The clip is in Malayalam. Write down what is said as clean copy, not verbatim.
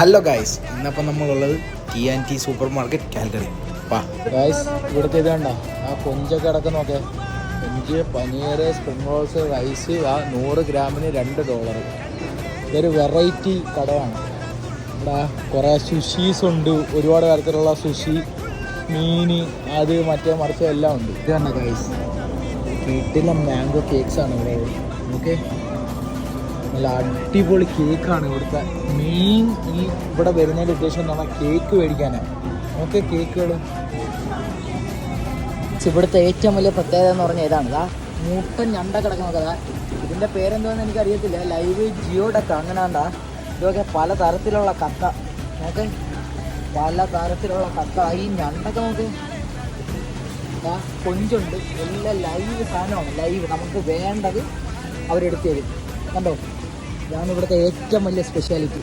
ഹലോ ഗായ്സ്, ഇന്നപ്പം നമ്മളുള്ളത് TNT super market Calgary. Guys, ഇവിടുത്തെ ഇതുണ്ടോ ആ കൊഞ്ചൊക്കെ അടക്കം നോക്കേ. കൊഞ്ച്, പനീർ, സ്പ്രിംഗ് റോൾസ്, റൈസ്, ആ 100 ഗ്രാമിന് $2. ഇതൊരു വെറൈറ്റി കടയാണ്. ഇവിടെ കുറേ സുഷീസ് ഉണ്ട്, ഒരുപാട് തരത്തിലുള്ള സുഷി, മീൻ, അത് മറ്റേ മറിച്ച് എല്ലാം ഉണ്ട്. ഇത് തന്നെ ഗായ്സ്, വീട്ടിലെ മാംഗോ കേക്ക്സാണ് ഇവിടെ. ഓക്കെ, നല്ല അടിപൊളി കേക്കാണ് ഇവിടുത്തെ മെയിൻ. ഈ ഇവിടെ വരുന്നതിൻ്റെ ഉദ്ദേശം എന്ന് പറഞ്ഞാൽ കേക്ക് മേടിക്കാനാണ്. ഓക്കെ, കേക്കുകൾ ഇവിടുത്തെ ഏറ്റവും വലിയ പ്രത്യേകത എന്ന് പറഞ്ഞാൽ ഇതാണ്. ഇതാ മുട്ടൻ ഞണ്ട കിടക്കുന്നതാ. ഇതിൻ്റെ പേരെന്തോന്ന് എനിക്കറിയത്തില്ല. ലൈവ് ജിയോഡക്ക അങ്ങനെ എന്താ. ഇതൊക്കെ പല തരത്തിലുള്ള കക്ക. ഓക്കെ, പല തരത്തിലുള്ള കക്ക. ഈ ഞണ്ടൊക്കെ നോക്ക്, കൊഞ്ചുണ്ട്, എല്ലാം ലൈവ് സാധനമാണ്. ലൈവ് നമുക്ക് വേണ്ടത് അവരെടുത്ത് തരും. കണ്ടോ, ഇതാണ് ഇവിടുത്തെ ഏറ്റവും വലിയ സ്പെഷ്യാലിറ്റി.